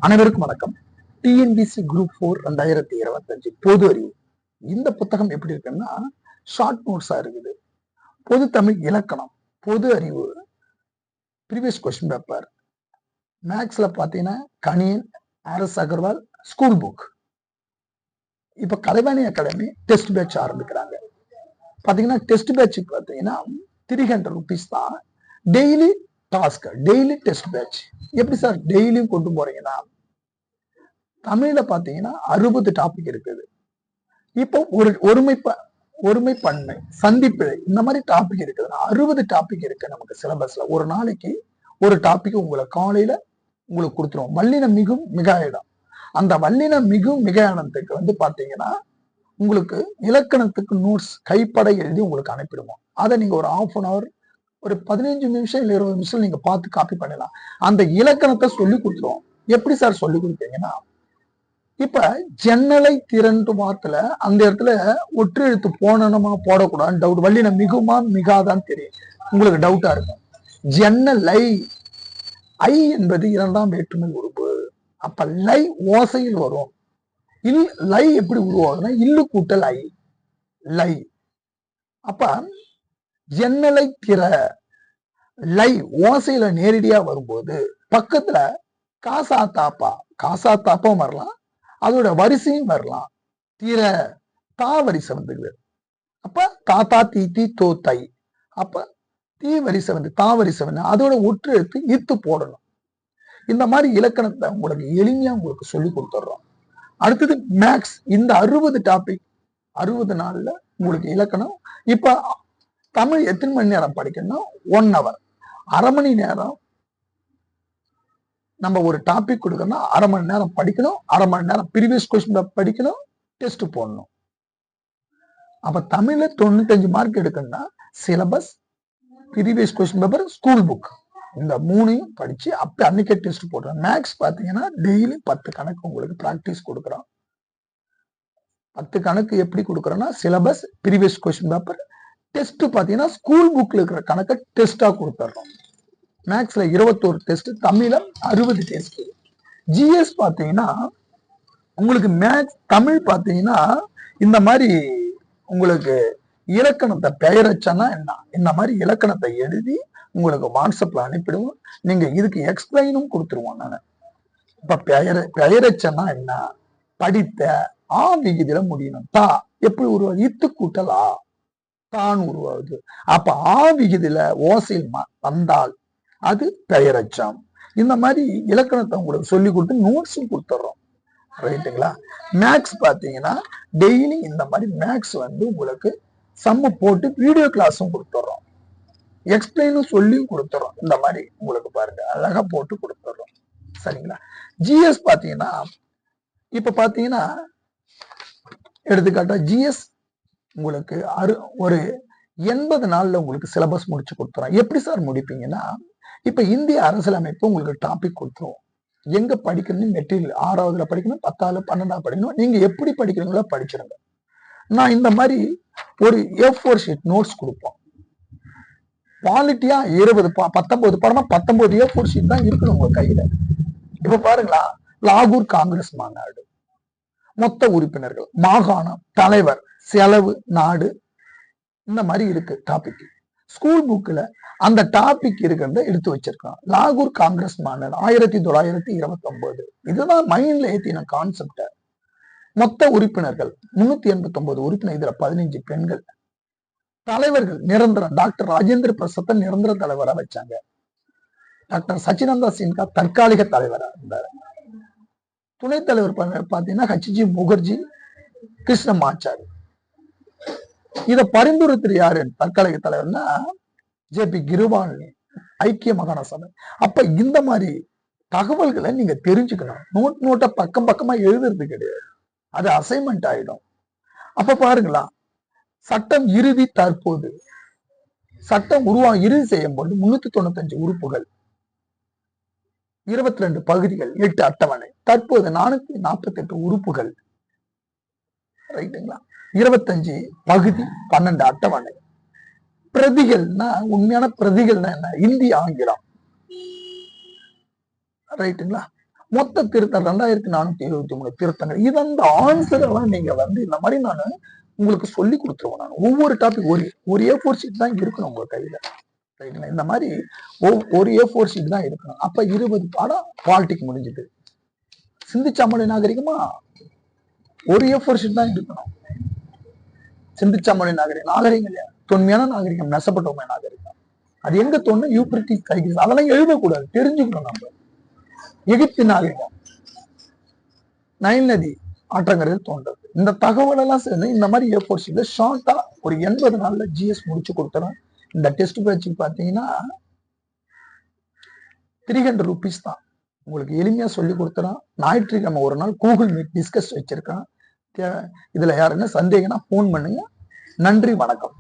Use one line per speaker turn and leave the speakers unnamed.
அனைவருக்கும் வணக்கம். TNPSC group 4 2025 பொது அறிவு. இந்த புத்தகம் எப்படி இருக்குன்னா ஷார்ட் நோட்ஸா இருக்குது. பொது தமிழ் இலக்கணம், பொது அறிவு, ப்ரீவியஸ் கொஸ்டின் பேப்பர், மேக்ஸ்ல பாத்தீங்கன்னா Kaniyan, RS Agarwal, school book. இப்ப கலைவாணி அகாடமி டெஸ்ட் பேட்ச் ஆரம்பிக்கிறாங்க. பாத்தீங்கன்னா டெஸ்ட் பேட்ச் பாத்தீங்கன்னா 300 rupees தான். Daily task, daily test batch. எப்படி சார் டெய்லியும் கொண்டு போறீங்கன்னா, தமிழ்ல பாத்தீங்கன்னா 60 டாபிக் இருக்குது. இப்போ ஒருமை பன்மை, சந்திப்பிழை, இந்த மாதிரி டாபிக் இருக்குதுன்னா 60 டாபிக் இருக்கு நமக்கு சிலபஸ்ல. ஒரு நாளைக்கு ஒரு டாபிக் உங்களை காலையில உங்களுக்கு கொடுத்துருவோம். வல்லின மிகும் மிக இடம். அந்த வல்லின மிகும் மிக இடத்துக்கு பாத்தீங்கன்னா உங்களுக்கு இலக்கணத்துக்கு நோட்ஸ் கைப்பட எழுதி உங்களுக்கு அனுப்பிடுவோம். அதை நீங்க ஒரு 1/2 hour, ஒரு 15 நிமிஷம் இல்ல 20 நிமிஷம் நீங்க பார்த்து காப்பி பண்ணலாம். அந்த இலக்கணத்தை சொல்லி கொடுத்துருவோம். எப்படி சார் சொல்லி கொடுத்தீங்கன்னா, இப்ப ஜன்னலை திரண்டு வார்த்தையில அந்த இடத்துல ஒற்று எழுத்து போனணுமா போடக்கூடாதுன்னு டவுட். வல்லின மிகுமா மிகாதான்னு தெரியும், உங்களுக்கு டவுட்டா இருக்கும். ஜன்னலை ஐ என்பது 2ஆம் வேற்றுமை உறுப்பு. அப்ப லை ஓசையில் வரும். லை எப்படி உருவாகுதுன்னா இல்லு கூட்டல் ஐ, லை. அப்ப ஜன்னலை திற, லை ஓசையில நேரடியா வரும்போது பக்கத்துல காசா தாப்பாவும் வரலாம், அதோட வரிசையும் வரலாம். திற தா வரிசை வந்துக்குது. அப்ப தாத்தா தீ தோ தை. அப்ப தீ வரிசை வந்து தா வரிசை வந்து அதோட ஒற்று எழுத்து இத்து போடணும். இந்த மாதிரி இலக்கணத்தை உங்களுக்கு எளிமையா உங்களுக்கு சொல்லி கொடுத்துட்றோம். அடுத்தது மேக்ஸ். இந்த 60 டாபிக் 60 நாள்ல உங்களுக்கு இலக்கணம். இப்ப தமிழ் எத்தனை மணி நேரம் படிக்கணும்னா 1 hour. அரை மணி நேரம் நம்ம ஒரு டாபிக் கொடுக்கணும்னா அரை மணி நேரம் படிக்கணும். அரை மணி நேரம் ப்ரீவியஸ் கொஸ்டின் படிக்கணும், டெஸ்ட் போடணும். அப்ப தமிழ்ல 95 மார்க் எடுக்கணும்னா syllabus, previous question paper, school book, இந்த 3ஐயும் படிச்சு அப்ப அன்னைக்கே டெஸ்ட் போடுறோம். மேக்ஸ் பாத்தீங்கன்னா டெய்லி 10 கணக்கு உங்களுக்கு பிராக்டிஸ் கொடுக்குறோம். 10 கணக்கு எப்படி கொடுக்குறோம்னா syllabus, previous question paper, test பாத்தீங்கன்னா ஸ்கூல் புக்ல இருக்கிற கணக்கை டெஸ்டா கொடுத்துட்றோம். மேக்ஸ்ல 21 டெஸ்ட், தமிழ்ல 60 டெஸ்ட். ஜிஎஸ் பாத்தீங்கன்னா உங்களுக்கு மேக்ஸ் தமிழ் பாத்தீங்கன்னா இந்த மாதிரி உங்களுக்கு இலக்கணத்தை பெயரச்சனா என்ன, இந்த மாதிரி இலக்கணத்தை எழுதி உங்களுக்கு வாட்ஸ்அப்ல அனுப்பிடுவோம். நீங்க இதுக்கு எக்ஸ்பிளைனும் கொடுத்துருவோம் நானு. இப்ப பெயரச்சனா என்ன, படித்த ஆ விகுதியில முடியணும். தா எப்படி உருவாது, இத்து கூட்டல் ஆ, தான் உருவாகுது. அப்ப ஆ விகுதியில ஓசையில் வந்தால் அது பெயரச்சம். இந்த மாதிரி இலக்கணத்தை உங்களுக்கு சொல்லி கொடுத்து நோட்ஸும் கொடுத்துட்றோம். ரைட்டுங்களா? மேக்ஸ் பாத்தீங்கன்னா டெய்லி இந்த மாதிரி மேக்ஸ் உங்களுக்கு சம்ம போட்டு வீடியோ கிளாஸும் கொடுத்துட்றோம், எக்ஸ்பிளைனும் சொல்லியும் கொடுத்துறோம். இந்த மாதிரி உங்களுக்கு பாருங்க அழகா போட்டு கொடுத்துட்றோம். சரிங்களா? ஜிஎஸ் பாத்தீங்கன்னா இப்ப பாத்தீங்கன்னா எடுத்துக்காட்டா ஜிஎஸ் உங்களுக்கு ஒரு 80 நாள்ல உங்களுக்கு சிலபஸ் முடிச்சு கொடுத்துறோம். எப்படி சார் முடிப்பீங்கன்னா, இப்ப இந்திய அரசியலமைப்பு உங்களுக்கு டாபிக் கொடுத்துருவோம். எங்க படிக்கணும், மெட்டீரியல் 6வதுல படிக்கணும், 10வது 12வது படிக்கணும். நீங்க எப்படி படிக்கிறீங்களோ படிச்சிருங்க. நான் இந்த மாதிரி ஒரு A4 ஷீட் நோட்ஸ் கொடுப்போம். குவாலிட்டியா 19 படமா 19 A4 ஷீட் தான் இருக்கணும் உங்க கையில. இப்ப பாருங்களா, லாகூர் காங்கிரஸ் மாநாடு, மொத்த உறுப்பினர்கள், மாகாணம், தலைவர், செலவு, நாடு, இந்த மாதிரி இருக்கு டாபிக். ஸ்கூல் புக்ல அந்த டாபிக் இருக்கிறத எடுத்து வச்சிருக்கோம். லாகூர் காங்கிரஸ் மாநாடு 1929. இதுதான் மைண்ட்ல ஏத்தின கான்செப்ட். மொத்த உறுப்பினர்கள் 389 உறுப்பினர், இதுல 15 பெண்கள். தலைவர்கள் நிரந்தரம், டாக்டர் ராஜேந்திர பிரசாத் நிரந்தர தலைவரா வச்சாங்க. டாக்டர் சச்சினந்தா சின்ஹா தற்காலிக தலைவரா இருந்தார். துணைத் தலைவர் பாத்தீங்கன்னா HG முகர்ஜி, கிருஷ்ணமாச்சாரி. இத பரிந்துரைத்து யாரு தற்காலிக தலைவர்னா JP கிருபாலினி, ஐக்கிய மாகாண சபை. அப்ப இந்த மாதிரி தகவல்களை நீங்க தெரிஞ்சுக்கணும். நோட்டை பக்கம் பக்கமா எழுதுறது கிடையாது, அது அசைன்மெண்ட் ஆயிடும். அப்ப பாருங்களா, சட்டம் இறுதி தற்போது சட்டம் இறுதி செய்யும் போது 395 உறுப்புகள், 22 பகுதிகள், 8 அட்டவணை. தற்போது 448 உறுப்புகள். ரைட்டுங்களா? 25 பகுதி, 12 அட்டவணை. பிரதிகள்னா உண்மையான பிரதிகள்னா என்ன, இந்தி, ஆங்கிலம். ரைட்டுங்களா? மொத்த திருத்தம் 2473 திருத்தங்கள். இது அந்த ஆன்சர் எல்லாம் நீங்க இந்த மாதிரி நான் உங்களுக்கு சொல்லி கொடுத்துருவோம். நான் ஒவ்வொரு டாபிக் ஒரு A4 ஷீட் தான் இருக்கணும் உங்க கையில. ரைட்டுங்களா? இந்த மாதிரி ஒரு A4 ஷீட் தான் இருக்கணும். அப்ப 20 பாடம் பாலிட்டிக் முடிஞ்சது. சிந்திச்சாமொழி நாகரிகமா ஒரு A4 ஷீட் தான் இருக்கணும். சிந்திச்சாமொழி நாகரிகம் இல்லையா? தொன்மையான நாகரிகம், நெசப்பட்டோமை நாகரிகம். அது எங்க தோணும்? Euphrates Tigris. அதெல்லாம் எழுதக்கூடாது, தெரிஞ்சுக்கணும் நம்ம. எகிப்து நாகரிகம், நைல் நதி ஆற்றங்கரையில் தோன்றது. இந்த தகவல் எல்லாம் சேர்ந்து இந்த மாதிரி A4 ஷீட்ல ஷார்ட்டா ஒரு 80 நாள்ல GS முடிச்சு கொடுத்துறோம். இந்த டெஸ்ட் பேட்ச் பாத்தீங்கன்னா 300 rupees தான். உங்களுக்கு எளிமையா சொல்லி கொடுத்துறோம். ஞாயிற்றுக்கிழமை ஒரு நாள் கூகுள் மீட் டிஸ்கஸ் வச்சிருக்கேன். இதுல யாருன்னா சந்தேகம்னா போன் பண்ணுங்க. நன்றி, வணக்கம்.